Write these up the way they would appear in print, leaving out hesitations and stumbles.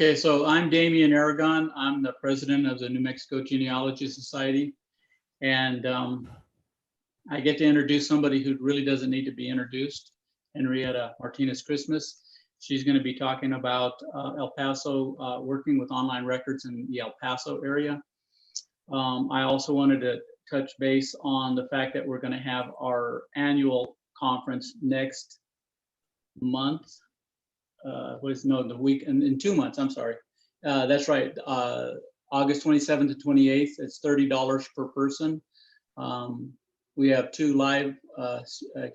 Okay, so I'm Damian Aragon. I'm the president of the New Mexico Genealogical Society. And I get to introduce somebody who really doesn't need to be introduced, Henrietta Martinez Christmas. She's going to be talking about El Paso, working with online records in the El Paso area. I also wanted to touch base on the fact that we're going to have our annual conference next month. The week in 2 months, I'm sorry. That's right, August 27th to 28th. It's $30 per person. We have 2 live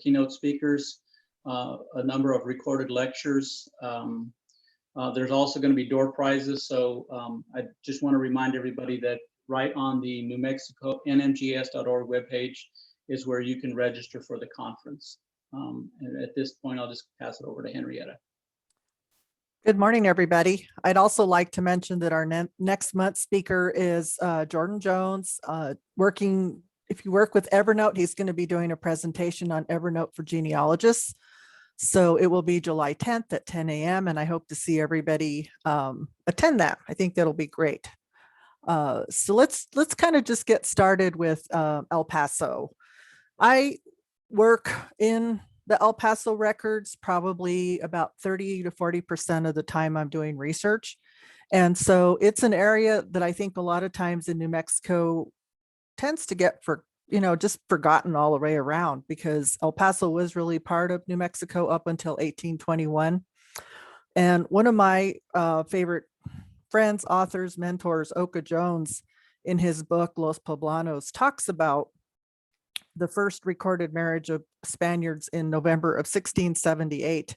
keynote speakers, a number of recorded lectures. There's also going to be door prizes. So I just want to remind everybody that right on the New Mexico NMGS.org webpage is where you can register for the conference. And at this point, I'll just pass it over to Henrietta. Good morning, everybody. I'd also like to mention that our next month's speaker is Jordan Jones. If you work with Evernote, he's going to be doing a presentation on Evernote for genealogists. So it will be July 10th at 10 a.m. and I hope to see everybody attend that. I think that'll be great. So let's kind of just get started with El Paso. I work in the El Paso records probably about 30 to 40% of the time I'm doing research. And so it's an area that I think a lot of times in New Mexico tends to get just forgotten all the way around, because El Paso was really part of New Mexico up until 1821. And one of my favorite friends, authors, mentors, Oka Jones, in his book, Los Poblanos, talks about the first recorded marriage of Spaniards in November of 1678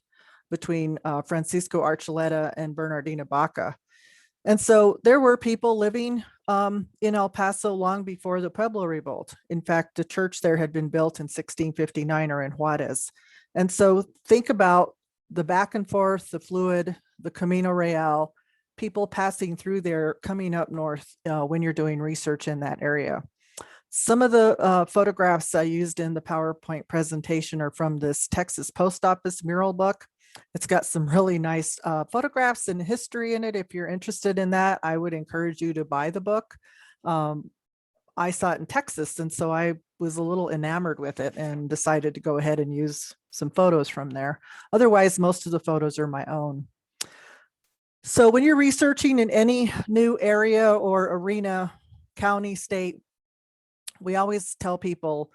between Francisco Archuleta and Bernardina Baca. And so there were people living in El Paso long before the Pueblo Revolt. In fact, the church there had been built in 1659 or in Juarez. And so think about the back and forth, the fluid, the Camino Real, people passing through there, coming up north when you're doing research in that area. Some of the photographs I used in the PowerPoint presentation are from this Texas Post Office mural book. It's got some really nice photographs and history in it. If you're interested in that, I would encourage you to buy the book. I saw it in Texas, and so I was a little enamored with it and decided to go ahead and use some photos from there. Otherwise, most of the photos are my own. So when you're researching in any new area or arena, county, state, we always tell people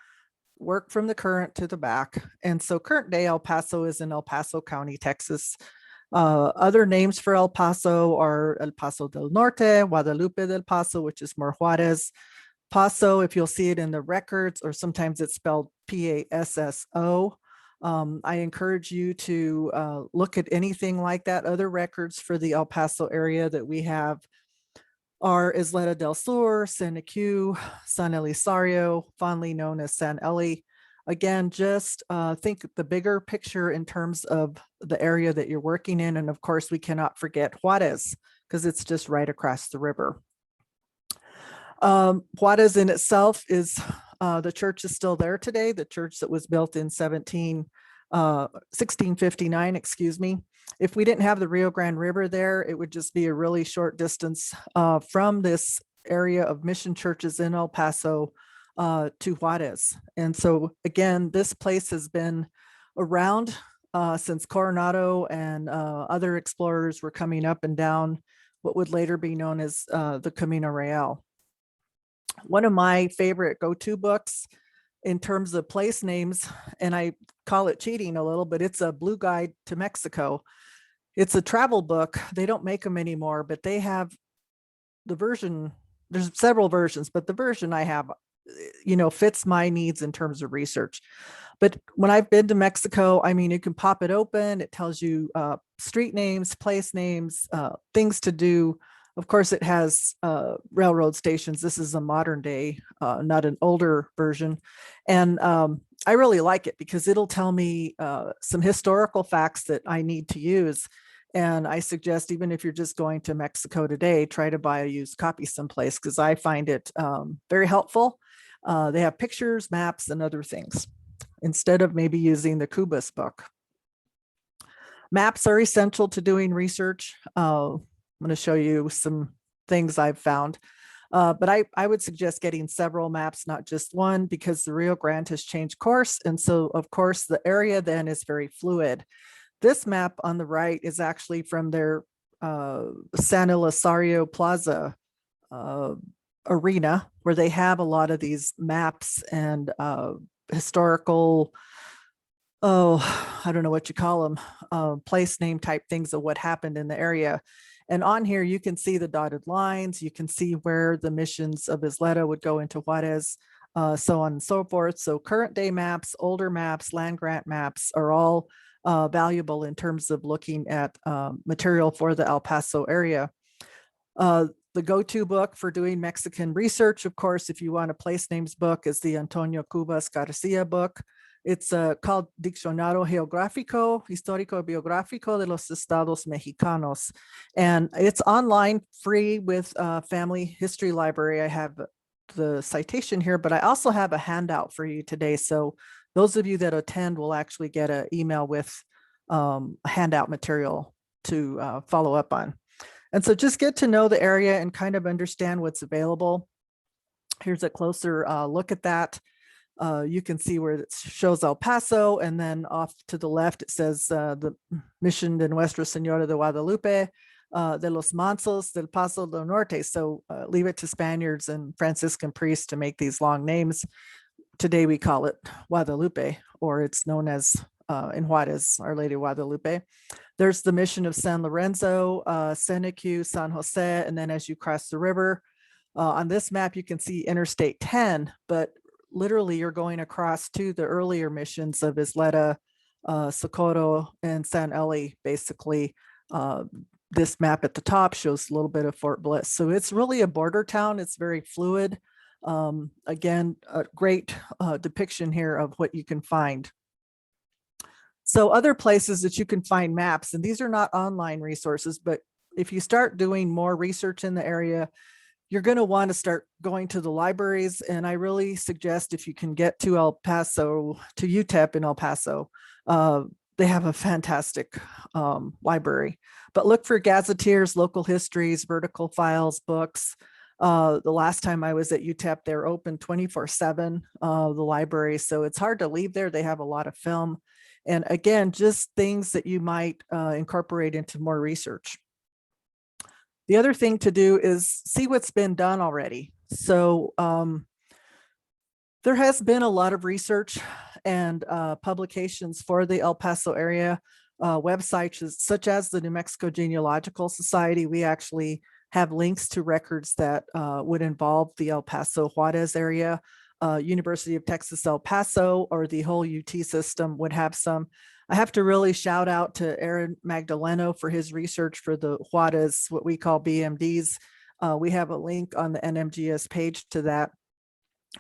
work from the current to the back. And so current day El Paso is in El Paso County, Texas. Other names for El Paso are El Paso del Norte, Guadalupe del Paso, which is more Juarez. Paso, if you'll see it in the records, or sometimes it's spelled P-A-S-S-O. I encourage you to look at anything like that. Other records for the El Paso area that we have are Isla del Sol, San Nicu, San Elizario, fondly known as San Eli. Again, just think the bigger picture in terms of the area that you're working in. And of course, we cannot forget Juarez, because it's just right across the river. Juarez in itself is, the church is still there today, the church that was built in 1659, excuse me. If we didn't have the Rio Grande River there, it would just be a really short distance from this area of mission churches in El Paso to Juarez. And so again, this place has been around since Coronado and other explorers were coming up and down what would later be known as the Camino Real. One of my favorite go-to books in terms of place names, and I call it cheating a little, but it's a Blue Guide to Mexico. It's a travel book. They don't make them anymore, but they have the version, there's several versions, but the version I have, fits my needs in terms of research. But when I've been to Mexico, I mean, you can pop it open. It tells you street names, place names, things to do. Of course, it has railroad stations. This is a modern day, not an older version. And I really like it because it'll tell me some historical facts that I need to use. And I suggest, even if you're just going to Mexico today, try to buy a used copy someplace, because I find it very helpful. They have pictures, maps, and other things, instead of maybe using the Cubas book. Maps are essential to doing research. going to show you some things I've found. But I would suggest getting several maps, not just one, because the Rio Grande has changed course. And so, of course, the area then is very fluid. This map on the right is actually from their San Elizario Plaza arena, where they have a lot of these maps and historical, I don't know what you call them, place name type things of what happened in the area. And on here, you can see the dotted lines. You can see where the missions of Isleta would go into Juarez, so on and so forth. So current day maps, older maps, land grant maps are all valuable in terms of looking at material for the El Paso area. The go-to book for doing Mexican research, of course, if you want a place names book, is the Antonio Cubas Garcia book. It's called Diccionario Geográfico, Histórico Biográfico de los Estados Mexicanos. And it's online, free with Family History Library. I have the citation here, but I also have a handout for you today. So those of you that attend will actually get an email with handout material to follow up on. And so just get to know the area and kind of understand what's available. Here's a closer look at that. You can see where it shows El Paso, and then off to the left, it says the Mission de Nuestra Señora de Guadalupe, de los Mansos del Paso del Norte. So leave it to Spaniards and Franciscan priests to make these long names. Today we call it Guadalupe, or it's known as in Juarez, Our Lady of Guadalupe. There's the Mission of San Lorenzo, Senecu, San Jose, and then as you cross the river, on this map, you can see Interstate 10, but literally you're going across to the earlier missions of Isleta, Socorro, and San Eli. Basically, this map at the top shows a little bit of Fort Bliss. So it's really a border town. It's very fluid. Again, a great depiction here of what you can find. So other places that you can find maps, and these are not online resources, but if you start doing more research in the area, you're going to want to start going to the libraries. And I really suggest, if you can get to El Paso, to UTEP in El Paso, they have a fantastic library. But look for gazetteers, local histories, vertical files, books. The last time I was at UTEP, they're open 24/7, the library. So it's hard to leave there. They have a lot of film. And again, just things that you might incorporate into more research. The other thing to do is see what's been done already. So there has been a lot of research and publications for the El Paso area. Websites such as the New Mexico Genealogical Society. We actually have links to records that would involve the El Paso Juarez area. University of Texas, El Paso, or the whole UT system would have some. I have to really shout out to Aaron Magdaleno for his research for the Juarez, what we call BMDs. We have a link on the NMGS page to that.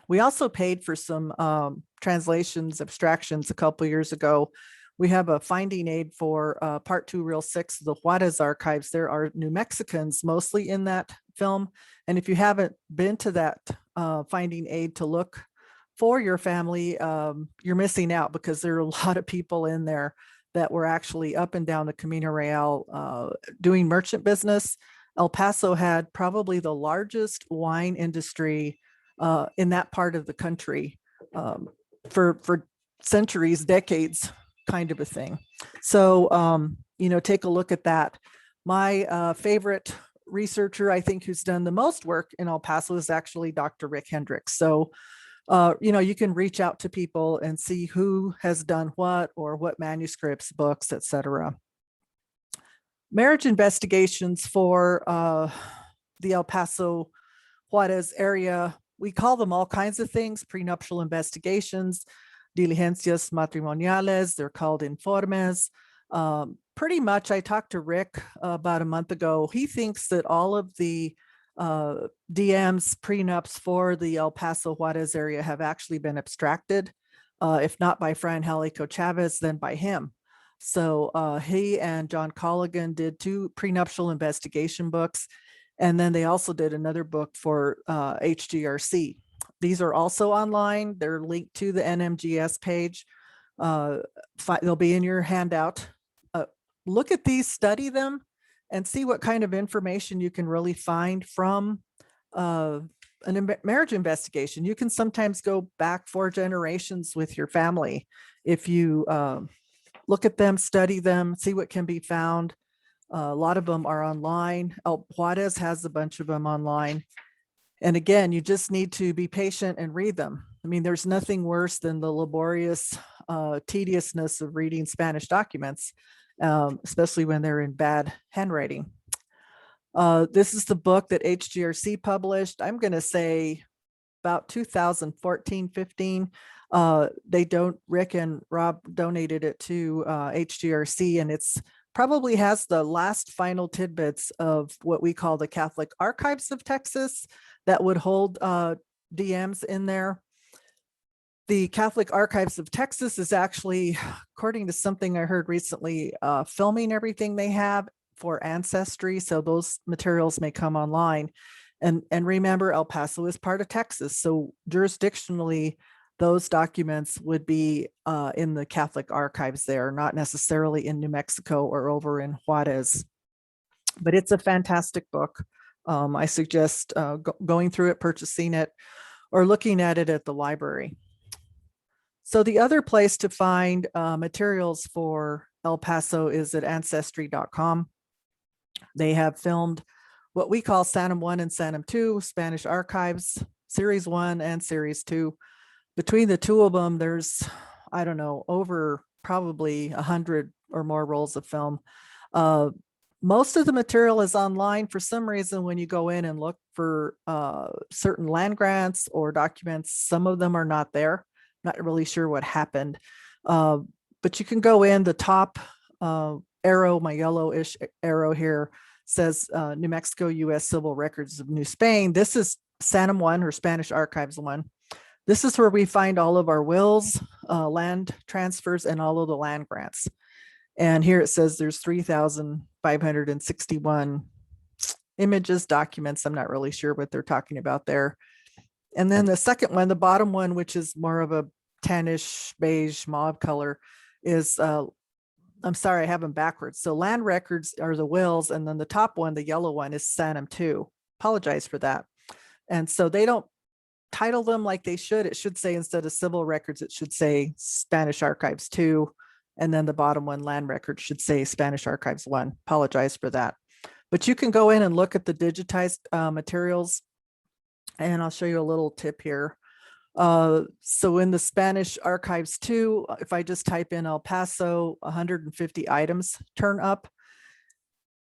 We also paid for some translations, abstractions a couple years ago. We have a finding aid for Part 2, Reel 6 of the Juarez archives. There are New Mexicans mostly in that film. And if you haven't been to that finding aid to look for your family, you're missing out, because there are a lot of people in there that were actually up and down the Camino Real doing merchant business. El Paso had probably the largest wine industry in that part of the country for centuries, decades, kind of a thing. So, take a look at that. My favorite researcher, I think, who's done the most work in El Paso is actually Dr. Rick Hendricks. So, you can reach out to people and see who has done what, or what manuscripts, books, etc. Marriage investigations for the El Paso Juarez area, we call them all kinds of things: prenuptial investigations, diligencias matrimoniales, they're called informes. Pretty much, I talked to Rick about a month ago. He thinks that all of the DMs, prenups for the El Paso Juarez area have actually been abstracted, if not by Fran Helico Chavez, then by him. So he and John Colligan did 2 prenuptial investigation books, and then they also did another book for HGRC. These are also online. They're linked to the NMGS page. They'll be in your handout. Look at these, study them, and see what kind of information you can really find from marriage investigation. You can sometimes go back 4 generations with your family if you look at them, study them, see what can be found. A lot of them are online. El Juarez has a bunch of them online. And again, you just need to be patient and read them. I mean, there's nothing worse than the laborious tediousness of reading Spanish documents, especially when they're in bad handwriting. This is the book that HGRC published. I'm going to say about 2014, 15. Rick and Rob donated it to HGRC, and it's probably has the last final tidbits of what we call the Catholic Archives of Texas that would hold DMs in there. The Catholic Archives of Texas is actually, according to something I heard recently, filming everything they have for Ancestry. So those materials may come online. And remember, El Paso is part of Texas. So jurisdictionally, those documents would be in the Catholic archives there, not necessarily in New Mexico or over in Juarez. But it's a fantastic book. I suggest going through it, purchasing it, or looking at it at the library. So the other place to find materials for El Paso is at Ancestry.com. They have filmed what we call Sanam 1 and Sanam 2, Spanish Archives, Series 1 and Series 2. Between the two of them, there's, I don't know, over probably 100 or more rolls of film. Most of the material is online. For some reason, when you go in and look for certain land grants or documents, some of them are not there. Not really sure what happened. But you can go in, the top arrow, my yellowish arrow here says New Mexico U.S. Civil Records of New Spain. This is Sanam 1 or Spanish Archives 1. This is where we find all of our wills, land transfers, and all of the land grants. And here it says there's 3,561 images, documents. I'm not really sure what they're talking about there. And then the second one, the bottom one, which is more of a tannish beige mauve color, is, I'm sorry, I have them backwards. So land records are the wills, and then the top one, the yellow one, is Sanam 2. Apologize for that. And so they don't title them like they should. It should say, instead of civil records, it should say Spanish Archives 2. And then the bottom one, land records, should say Spanish Archives 1. Apologize for that. But you can go in and look at the digitized materials. And I'll show you a little tip here. So in the Spanish Archives 2, if I just type in El Paso, 150 items turn up.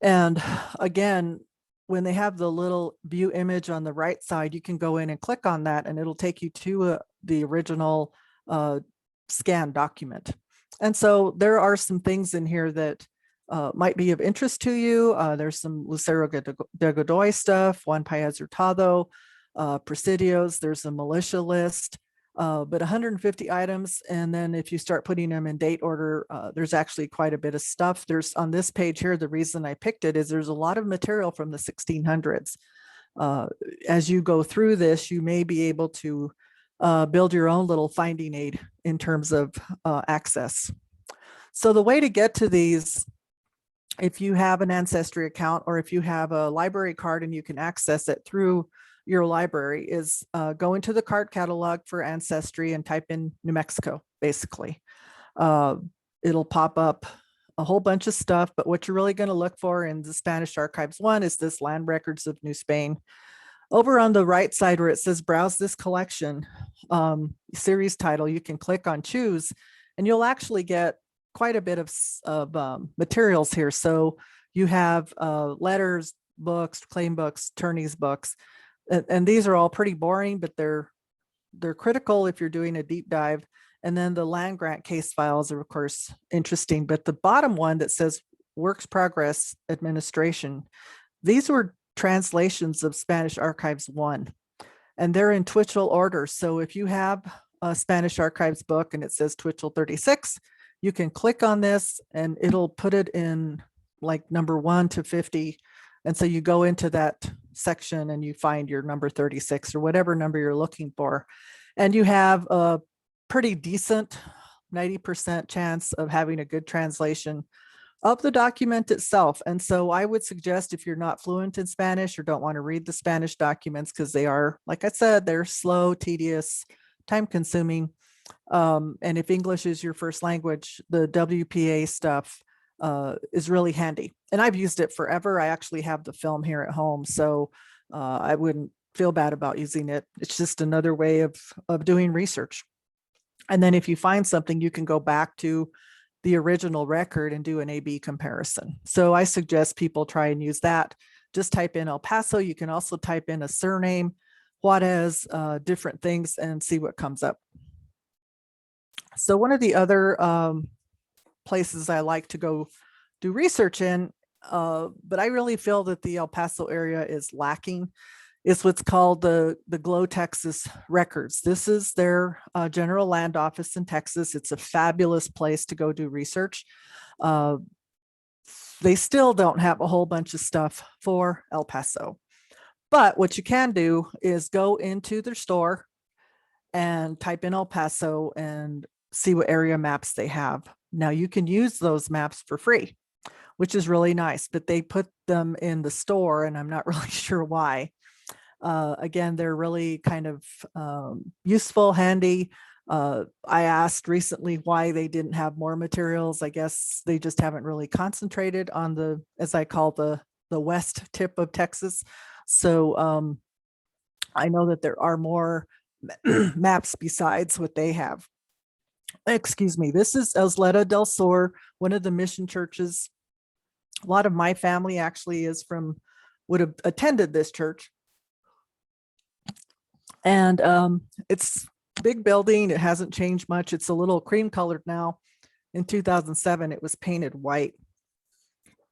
And again, when they have the little view image on the right side, you can go in and click on that and it'll take you to the original scanned document. And so there are some things in here that might be of interest to you. There's some Lucero de Godoy stuff, Juan Paez Hurtado, Presidios, there's a militia list, but 150 items. And then if you start putting them in date order, there's actually quite a bit of stuff. There's on this page here, the reason I picked it is there's a lot of material from the 1600s. As you go through this, you may be able to build your own little finding aid in terms of access. So the way to get to these, if you have an Ancestry account or if you have a library card and you can access it through your library, is go into the card catalog for Ancestry and type in New Mexico, basically. It'll pop up a whole bunch of stuff, but what you're really going to look for in the Spanish Archives 1 is this Land Records of New Spain. Over on the right side where it says browse this collection series title, you can click on choose and you'll actually get quite a bit of materials here. So you have letters, books, claim books, attorneys books, and these are all pretty boring, but they're critical if you're doing a deep dive. And then the land grant case files are of course interesting, but the bottom one that says Works Progress Administration, these were translations of Spanish Archives 1, and they're in Twitchell order. So if you have a Spanish Archives book and it says Twitchell 36, you can click on this and it'll put it in like number 1 to 50. And so you go into that section and you find your number 36 or whatever number you're looking for. And you have a pretty decent 90% chance of having a good translation of the document itself. And so I would suggest, if you're not fluent in Spanish or don't want to read the Spanish documents, because they are, like I said, they're slow, tedious, time consuming. And if English is your first language, the WPA stuff is really handy. And I've used it forever. I actually have the film here at home, so I wouldn't feel bad about using it. It's just another way of doing research. And then if you find something, you can go back to the original record and do an A/B comparison. So I suggest people try and use that. Just type in El Paso. You can also type in a surname, Juarez, different things, and see what comes up. So one of the other places I like to go do research in, but I really feel that the El Paso area is lacking, is what's called the Glow Texas Records. This is their general land office in Texas. It's a fabulous place to go do research. They still don't have a whole bunch of stuff for El Paso, but what you can do is go into their store and type in El Paso and see what area maps they have. Now you can use those maps for free, which is really nice, but they put them in the store and I'm not really sure why. Again, they're really kind of useful, handy. I asked recently why they didn't have more materials. I guess they just haven't really concentrated on the, as I call the west tip of Texas. So I know that there are more maps besides what they have. Excuse me. This is Isla del Sol, one of the mission churches. A lot of my family actually is from, would have attended this church. And it's a big building. It hasn't changed much. It's a little cream colored now. In 2007, it was painted white.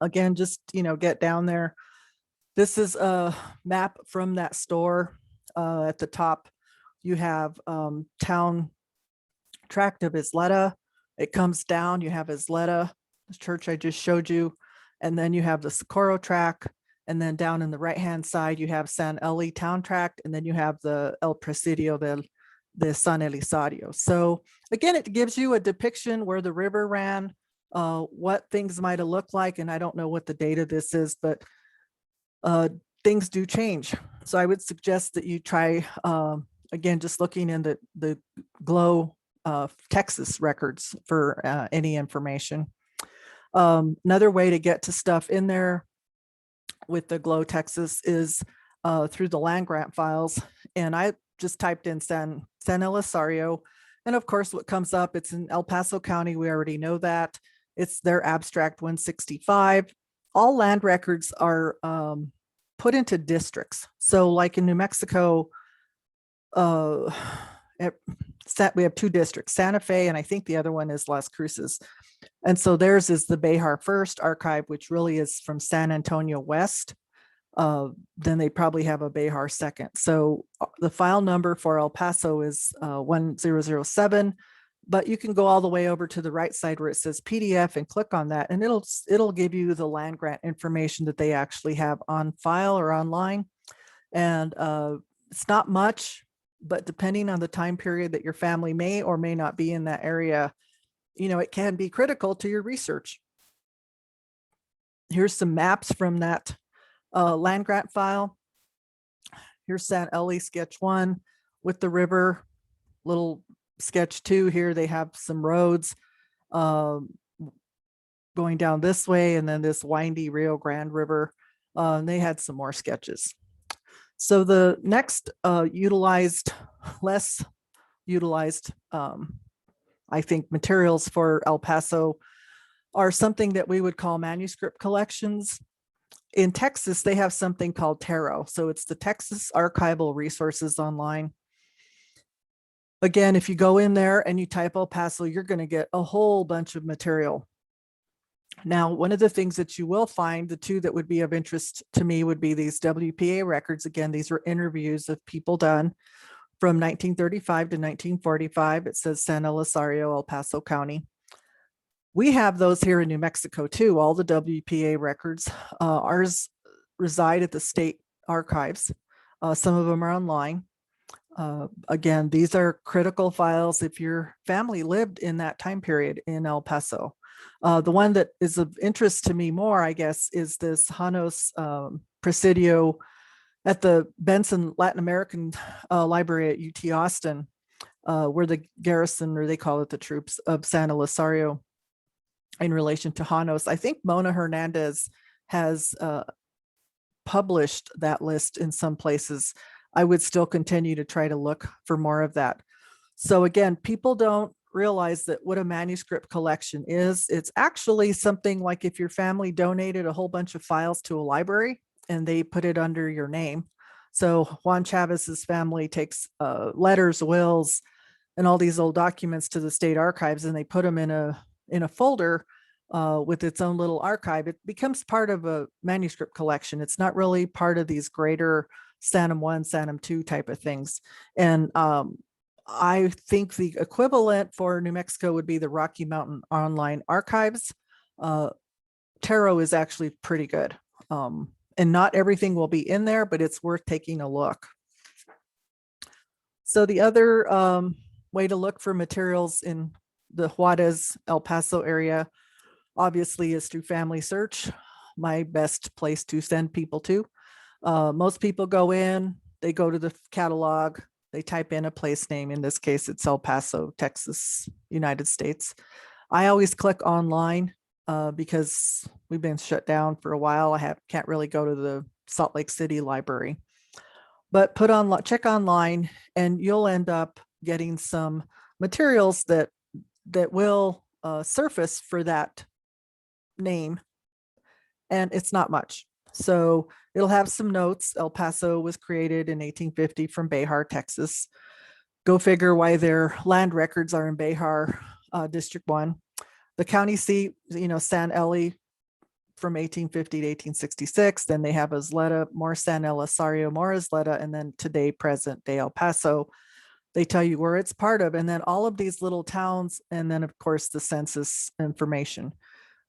Again, just, get down there. This is a map from that store. At the top, you have town tract of Isleta. It comes down, you have Isleta, the church I just showed you, and then you have the Socorro tract, and then down in the right-hand side, you have San Eli town tract, and then you have the El Presidio de San Elizario. So again, it gives you a depiction where the river ran, what things might have looked like, and I don't know what the date of this is, but things do change. So I would suggest that you try, again, just looking in the Glow Texas records for any information. Another way to get to stuff in there with the Glow Texas is through the land grant files. And I just typed in San Elizario. And of course, what comes up, it's in El Paso County. We already know that. It's their abstract 165. All land records are put into districts. So like in New Mexico, we have two districts, Santa Fe, and I think the other one is Las Cruces. And so theirs is the Behar First Archive, which really is from San Antonio West. Then they probably have a Behar Second. So the file number for El Paso is 1007, but you can go all the way over to the right side where it says PDF and click on that, and it'll give you the land grant information that they actually have on file or online. And it's not much, but depending on the time period that your family may or may not be in that area, it can be critical to your research. Here's some maps from that land grant file. Here's San Eli sketch 1 with the river. Little sketch 2 here, they have some roads going down this way, and then this windy Rio Grande River. And they had some more sketches. So the next less utilized, I think, materials for El Paso are something that we would call manuscript collections. In Texas, they have something called TARO. So it's the Texas Archival Resources Online. Again, if you go in there and you type El Paso, you're going to get a whole bunch of material. Now, one of the things that you will find, the two that would be of interest to me would be these WPA records. Again, these are interviews of people done from 1935 to 1945. It says San Elizario, El Paso County. We have those here in New Mexico too, all the WPA records. Ours reside at the state archives. Some of them are online. Again, these are critical files if your family lived in that time period in El Paso. The one that is of interest to me more, I guess, is this Janos Presidio at the Benson Latin American Library at UT Austin, where the garrison, or they call it the troops of San Elizario, in relation to Janos. I think Mona Hernandez has published that list in some places. I would still continue to try to look for more of that. So again, people don't realize that what a manuscript collection is. It's actually something like if your family donated a whole bunch of files to a library and they put it under your name. So Juan Chavez's family takes letters, wills, and all these old documents to the state archives, and they put them in a folder with its own little archive. It becomes part of a manuscript collection. It's not really part of these greater Sanam 1, Sanam 2 type of things. And I think the equivalent for New Mexico would be the Rocky Mountain Online Archives. Tarot is actually pretty good. And not everything will be in there, but it's worth taking a look. So the other way to look for materials in the Juarez, El Paso area, obviously, is through Family Search, my best place to send people to. Most people go in, they go to the catalog, they type in a place name. In this case, it's El Paso, Texas, United States. I always click online because we've been shut down for a while. I can't really go to the Salt Lake City library. But check online, and you'll end up getting some materials that will surface for that name, and it's not much. So it'll have some notes. El Paso was created in 1850 from Behar, Texas. Go figure why their land records are in Behar, District 1. The county seat, San Eli from 1850 to 1866. Then they have Isleta, more San Elizario, more Isleta, and then today, present day El Paso. They tell you where it's part of, and then all of these little towns, and then of course the census information.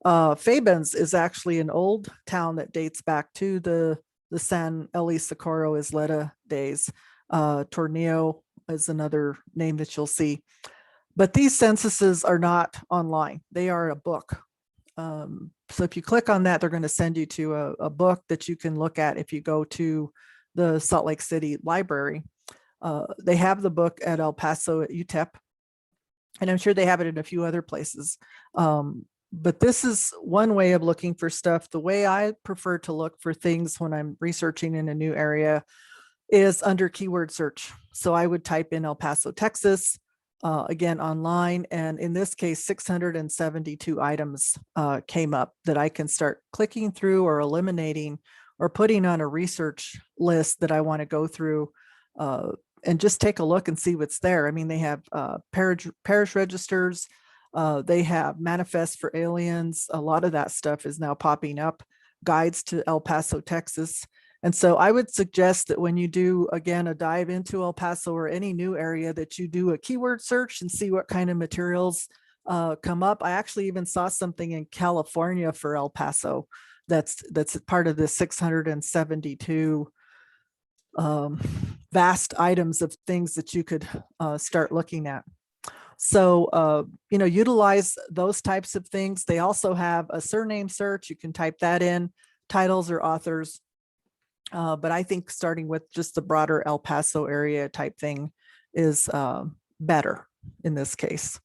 Fabens is actually an old town that dates back to the San Eli Socorro Isleta days. Tornillo is another name that you'll see. But these censuses are not online. They are a book. So if you click on that, they're going to send you to a book that you can look at if you go to the Salt Lake City Library. They have the book at El Paso at UTEP, and I'm sure they have it in a few other places. But this is one way of looking for stuff. The way I prefer to look for things when I'm researching in a new area is under keyword search. So I would type in El Paso, Texas, again online, and in this case 672 items came up that I can start clicking through or eliminating or putting on a research list that I want to go through and just take a look and see what's there. I mean, they have parish registers, they have manifests for aliens. A lot of that stuff is now popping up, guides to El Paso, Texas. And so I would suggest that when you do, again, a dive into El Paso or any new area, that you do a keyword search and see what kind of materials come up. I actually even saw something in California for El Paso that's part of the 672 vast items of things that you could start looking at. So, utilize those types of things. They also have a surname search. You can type that in, titles or authors. But I think starting with just the broader El Paso area type thing is better in this case.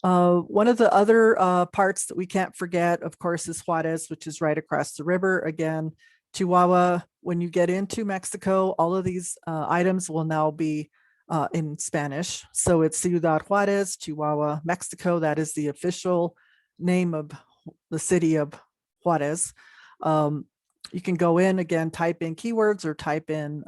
One of the other parts that we can't forget, of course, is Juarez, which is right across the river. Again, Chihuahua, when you get into Mexico, all of these items will now be in Spanish. So it's Ciudad Juarez, Chihuahua, Mexico. That is the official name of the city of Juarez. You can go in, again, type in keywords or type in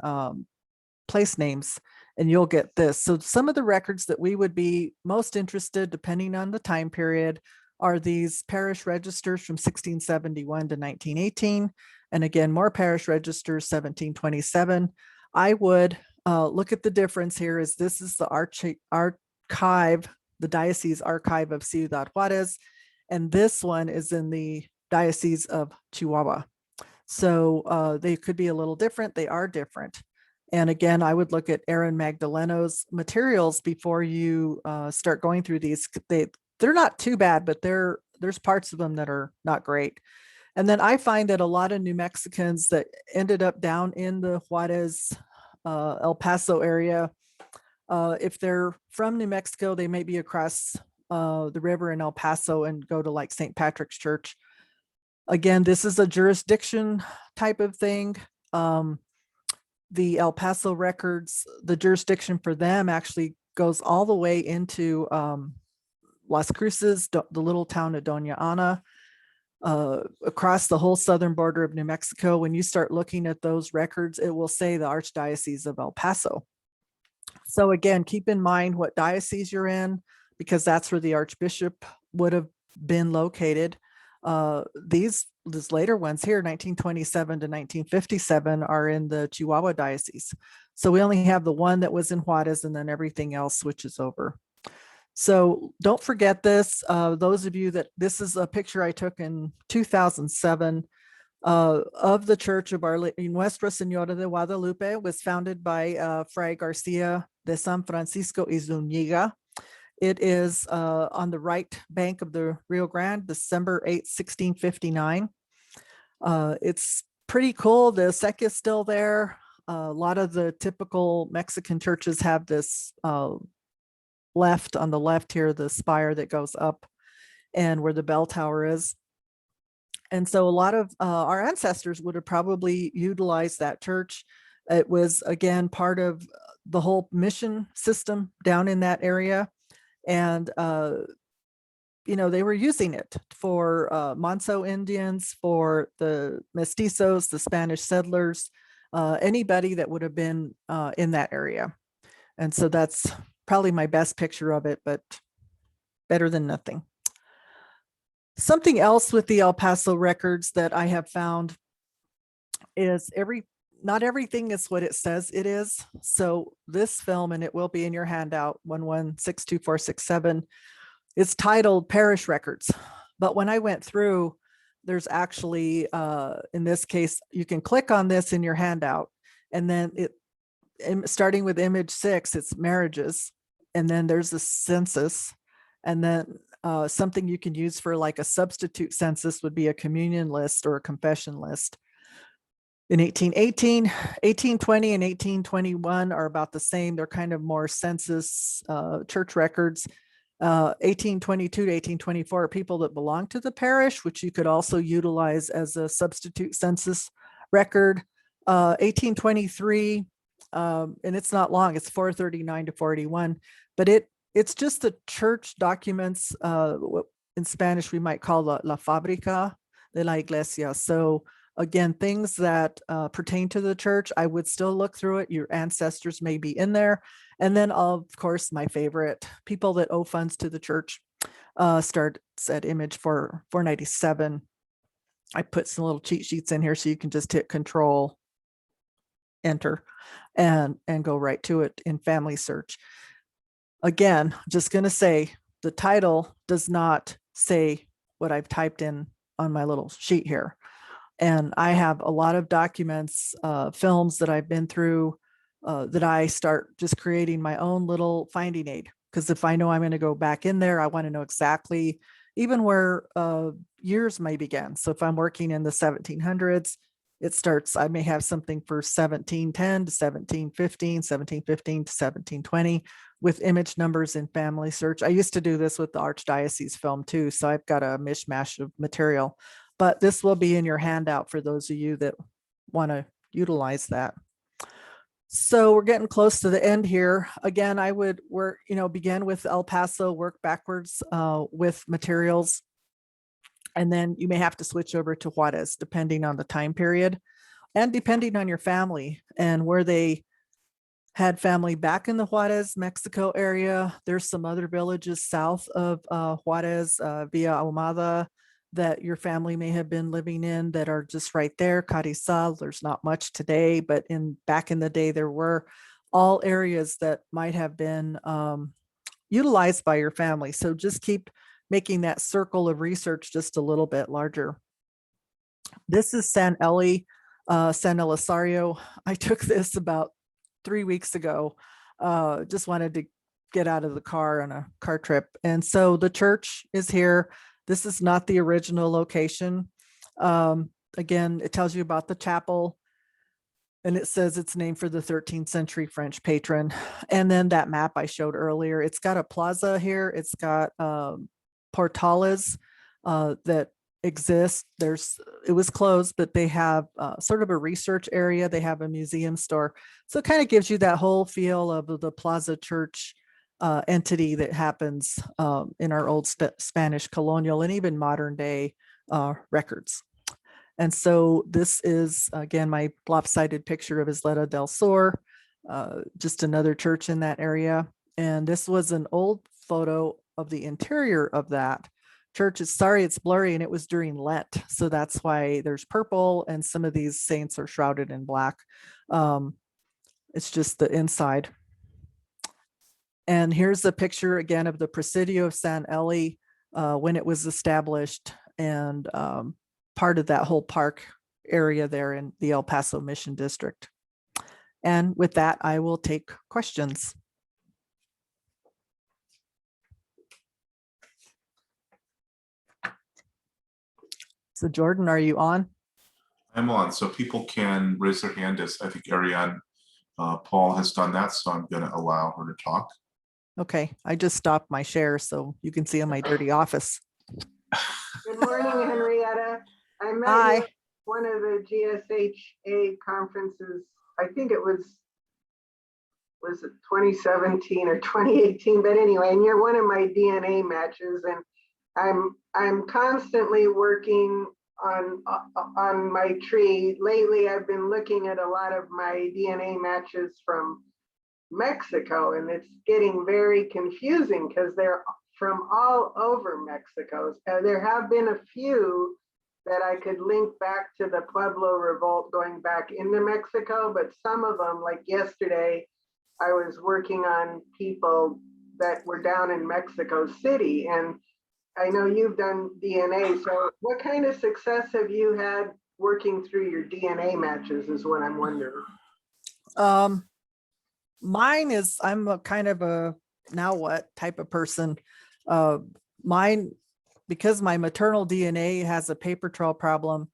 place names, and you'll get this. So some of the records that we would be most interested, depending on the time period, are these parish registers from 1671 to 1918. And again, more parish registers, 1727. I would look at the difference here is this is the archive, the Diocese Archive of Ciudad Juarez, and this one is in the Diocese of Chihuahua. So they could be a little different. They are different. And again, I would look at Aaron Magdaleno's materials before you start going through these. they're not too bad, but there's parts of them that are not great. And then I find that a lot of New Mexicans that ended up down in the Juarez, El Paso area, if they're from New Mexico, they may be across the river in El Paso and go to like St. Patrick's Church. Again, this is a jurisdiction type of thing. The El Paso Records, the jurisdiction for them actually goes all the way into Las Cruces, the little town of Doña Ana, across the whole southern border of New Mexico. When you start looking at those records, it will say the Archdiocese of El Paso. So again, keep in mind what diocese you're in, because that's where the Archbishop would have been located. These later ones here, 1927 to 1957, are in the Chihuahua Diocese. So we only have the one that was in Juarez, and then everything else switches over. So don't forget this. Those of you that, this is a picture I took in 2007 of the Church of Our Lady Nuestra Señora de Guadalupe. Was founded by Fray Garcia de San Francisco y Zúñiga. It is on the right bank of the Rio Grande, December 8, 1659. It's pretty cool. The sec is still there. A lot of the typical Mexican churches have this left on the left here, the spire that goes up and where the bell tower is. And so a lot of our ancestors would have probably utilized that church. It was, again, part of the whole mission system down in that area. And, you know, they were using it for Manso Indians, for the mestizos, the Spanish settlers, anybody that would have been in that area. And so that's probably my best picture of it, but better than nothing. Something else with the El Paso records that I have found is not everything is what it says it is. So this film, and it will be in your handout, 11-62467, is titled Parish Records. But when I went through, there's actually, in this case, you can click on this in your handout, and then starting with image 6, it's marriages. And then there's the census. And then something you can use for like a substitute census would be a communion list or a confession list. In 1818, 1820, and 1821 are about the same. They're kind of more census church records. 1822 to 1824 are people that belong to the parish, which you could also utilize as a substitute census record. 1823, and it's not long, it's 439 to 41, but it's just the church documents. In Spanish, we might call la fábrica de la iglesia. So again, things that pertain to the church, I would still look through it. Your ancestors may be in there. And then, of course, my favorite, people that owe funds to the church, starts at image 497. I put some little cheat sheets in here so you can just hit Control, Enter, and go right to it in Family Search. Again, just going to say the title does not say what I've typed in on my little sheet here. And I have a lot of documents, films that I've been through, that I start just creating my own little finding aid. Because if I know I'm going to go back in there, I want to know exactly even where years may begin. So if I'm working in the 1700s, it starts, I may have something for 1710 to 1715, 1715 to 1720 with image numbers in Family Search. I used to do this with the Archdiocese film too. So I've got a mishmash of material, but this will be in your handout for those of you that want to utilize that. So we're getting close to the end here. Again, I would work, begin with El Paso, work backwards with materials. And then you may have to switch over to Juarez, depending on the time period and depending on your family and where they had family back in the Juarez, Mexico area. There's some other villages south of Juarez, Villa Ahumada, that your family may have been living in that are just right there. Carizal, there's not much today, but back in the day, there were all areas that might have been utilized by your family. So just keep making that circle of research just a little bit larger. This is San Elizario. I took this about 3 weeks ago. Just wanted to get out of the car on a car trip. And so the church is here. This is not the original location. Again, it tells you about the chapel, and it says it's named for the 13th century French patron. And then that map I showed earlier, it's got a plaza here. It's got portales that exist. It was closed, but they have sort of a research area. They have a museum store. So it kind of gives you that whole feel of the Plaza Church entity that happens in our old Spanish colonial and even modern day records. And so this is, again, my lopsided picture of Isla del Sol, just another church in that area. And this was an old photo of the interior of that church. Sorry, it's blurry, and it was during Lent. So that's why there's purple, and some of these saints are shrouded in black. It's just the inside. And here's a picture again of the Presidio of San Eli when it was established, and part of that whole park area there in the El Paso Mission District. And with that, I will take questions. So Jordan, are you on? I'm on, so people can raise their hand, as I think Ariane Paul has done that, so I'm going to allow her to talk. Okay, I just stopped my share so you can see in my dirty office. Good morning, Henrietta. I met Hi. you at one of the GSHA conferences. I think it was it 2017 or 2018, but anyway, and you're one of my DNA matches, and I'm constantly working on my tree. Lately, I've been looking at a lot of my DNA matches from Mexico, and it's getting very confusing because they're from all over Mexico. There have been a few that I could link back to the Pueblo revolt going back into Mexico, but some of them, like yesterday, I was working on people that were down in Mexico City, and I know you've done DNA, so what kind of success have you had working through your DNA matches is what I'm wondering. Mine is, I'm a kind of a now what type of person. Mine, because my maternal DNA has a paper trail problem,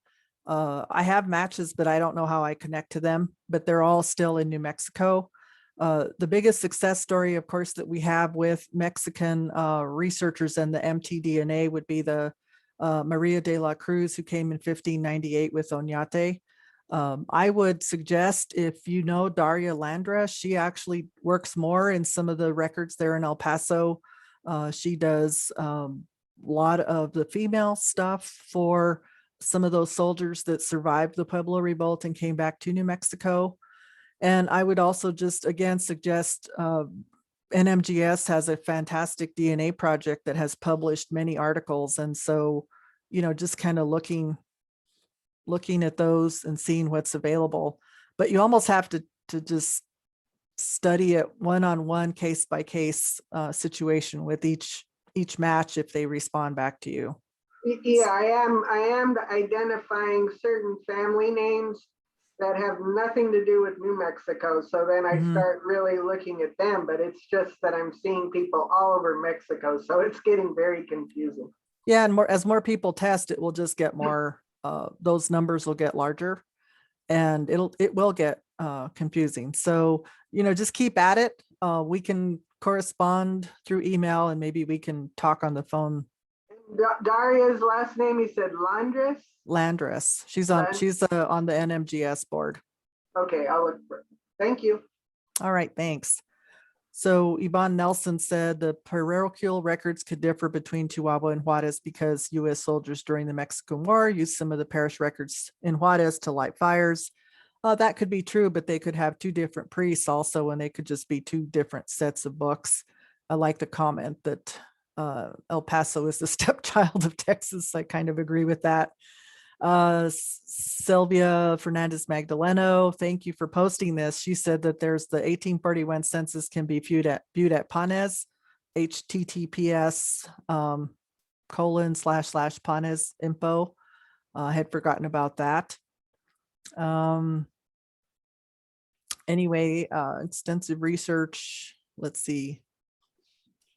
I have matches, but I don't know how I connect to them, but they're all still in New Mexico. The biggest success story, of course, that we have with Mexican researchers and the mtDNA would be the Maria de la Cruz, who came in 1598 with Oñate. I would suggest, if you know Daria Landra, she actually works more in some of the records there in El Paso. She does a lot of the female stuff for some of those soldiers that survived the Pueblo revolt and came back to New Mexico. And I would also just, again, suggest NMGS has a fantastic DNA project that has published many articles. And so, you know, just kind of looking at those and seeing what's available. But you almost have to just study it one-on-one, case-by-case situation with each match if they respond back to you. Yeah, I am identifying certain family names that have nothing to do with New Mexico. So then I start really looking at them, but it's just that I'm seeing people all over Mexico. So it's getting very confusing. Yeah, and as more people test, it will just get more, those numbers will get larger, and it will get confusing. So, you know, just keep at it. We can correspond through email, and maybe we can talk on the phone. Daria's last name, he said Landris? Landris. She's on the NMGS board. Okay, I'll look for it. Thank you. All right, thanks. So Yvonne Nelson said the parochial records could differ between Chihuahua and Juarez because U.S. soldiers during the Mexican War used some of the parish records in Juarez to light fires. That could be true, but they could have two different priests also, and they could just be two different sets of books. I like the comment that El Paso is the stepchild of Texas. I kind of agree with that. Sylvia Fernandez Magdaleno, thank you for posting this. She said that there's the 1841 census can be viewed at Panes, https :// info. I had forgotten about that. Anyway, extensive research. Let's see.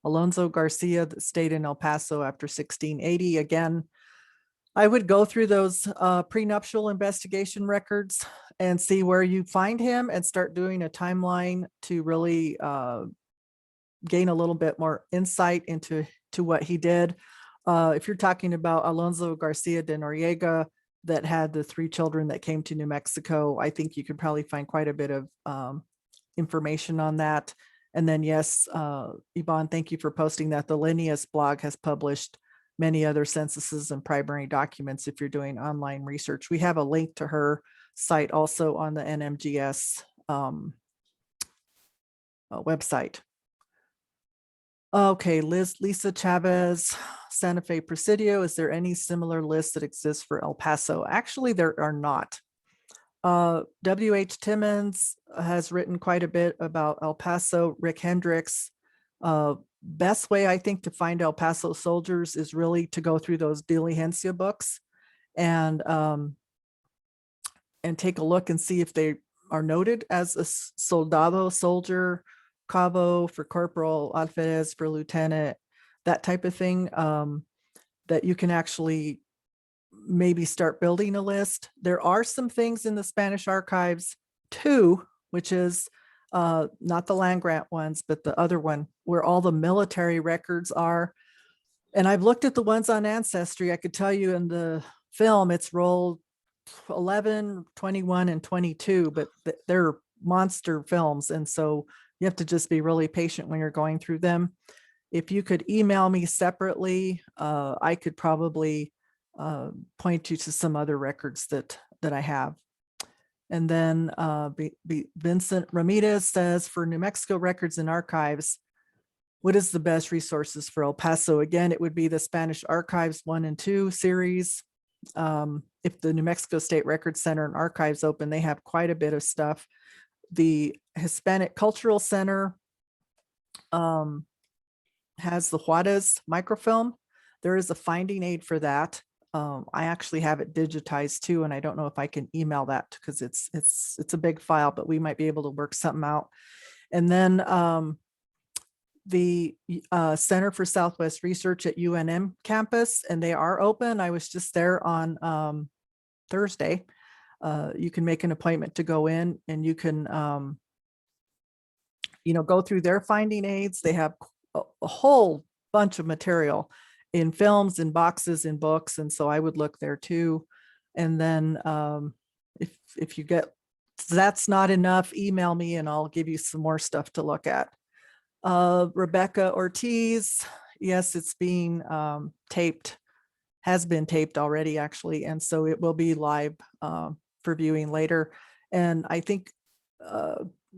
Alonso Garcia that stayed in El Paso after 1680. Again, I would go through those prenuptial investigation records and see where you find him and start doing a timeline to really gain a little bit more insight into what he did. If you're talking about Alonso Garcia de Noriega that had the 3 children that came to New Mexico, I think you could probably find quite a bit of information on that. And then, yes, Yvonne, thank you for posting that. The Linnaeus blog has published many other censuses and primary documents if you're doing online research. We have a link to her site also on the NMGS website. Okay, Lisa Chavez, Santa Fe Presidio. Is there any similar list that exists for El Paso? Actually, there are not. W.H. Timmons has written quite a bit about El Paso. Rick Hendricks. Best way I think to find El Paso soldiers is really to go through those Diligencia books and take a look and see if they are noted as a soldado, soldier, cabo for corporal, alferez for lieutenant, that type of thing, that you can actually maybe start building a list. There are some things in the Spanish archives too, which is not the land grant ones, but the other one where all the military records are. And I've looked at the ones on Ancestry. I could tell you in the film, it's rolled 11, 21, and 22, but they're monster films. And so you have to just be really patient when you're going through them. If you could email me separately, I could probably point you to some other records that I have. And then Vincent Ramirez says, for New Mexico records and archives, what is the best resources for El Paso? Again, it would be the Spanish Archives 1 and 2 series. If the New Mexico State Records Center and Archives open, they have quite a bit of stuff. The Hispanic Cultural Center has the Juarez microfilm. There is a finding aid for that. I actually have it digitized too, and I don't know if I can email that because it's a big file, but we might be able to work something out. And then the Center for Southwest Research at UNM campus, and they are open. I was just there on Thursday. You can make an appointment to go in, and you can go through their finding aids. They have a whole bunch of material in films, in boxes, in books. And so I would look there too. And then if you get, that's not enough, email me and I'll give you some more stuff to look at. Rebecca Ortiz, yes, it's being taped, has been taped already actually. And so it will be live for viewing later. And I think,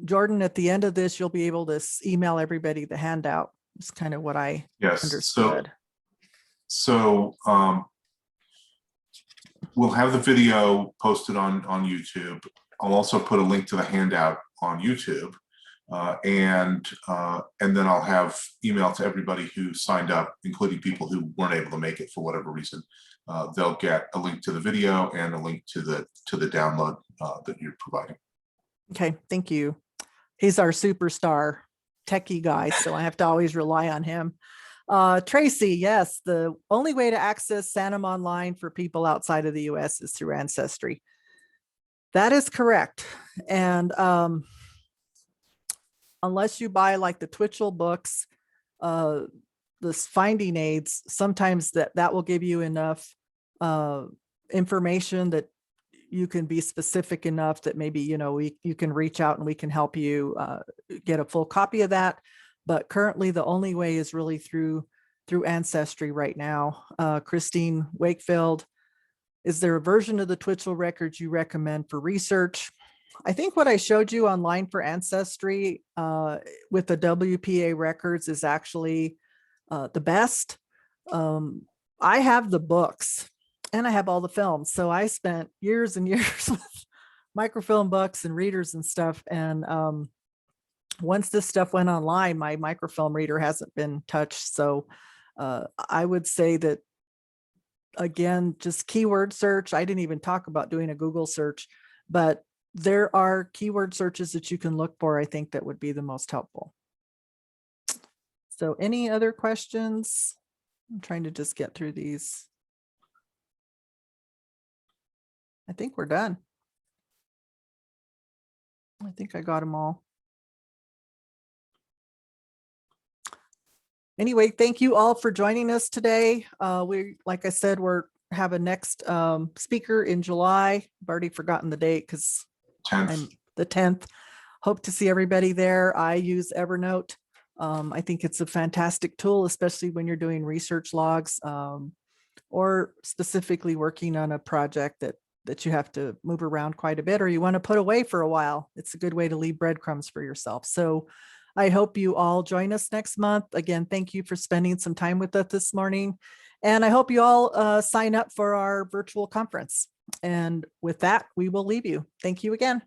Jordan, at the end of this, you'll be able to email everybody the handout. It's kind of what I understood. So we'll have the video posted on YouTube. I'll also put a link to the handout on YouTube, and then I'll have email to everybody who signed up, including people who weren't able to make it for whatever reason. They'll get a link to the video and a link to the download that you're providing. Okay, thank you. He's our superstar techie guy, so I have to always rely on him. Tracy, yes, the only way to access SANM online for people outside of the US is through Ancestry. That is correct. And unless you buy like the Twitchell books, the finding aids, sometimes that will give you enough information that you can be specific enough that maybe, you can reach out and we can help you get a full copy of that. But currently the only way is really through Ancestry right now. Christine Wakefield, is there a version of the Twitchell records you recommend for research? I think what I showed you online for Ancestry with the WPA records is actually the best. I have the books and I have all the films. So I spent years and years with microfilm books and readers and stuff. And once this stuff went online, my microfilm reader hasn't been touched. So I would say that, again, just keyword search. I didn't even talk about doing a Google search, but there are keyword searches that you can look for, I think, that would be the most helpful. So any other questions? I'm trying to just get through these. I think we're done. I think I got them all. Anyway, thank you all for joining us today. Like I said, we're have a next speaker in July. I've already forgotten the date because 10th. I'm the 10th. Hope to see everybody there. I use Evernote. I think it's a fantastic tool, especially when you're doing research logs or specifically working on a project that you have to move around quite a bit or you want to put away for a while. It's a good way to leave breadcrumbs for yourself. So I hope you all join us next month. Again, thank you for spending some time with us this morning. And I hope you all sign up for our virtual conference. And with that, we will leave you. Thank you again.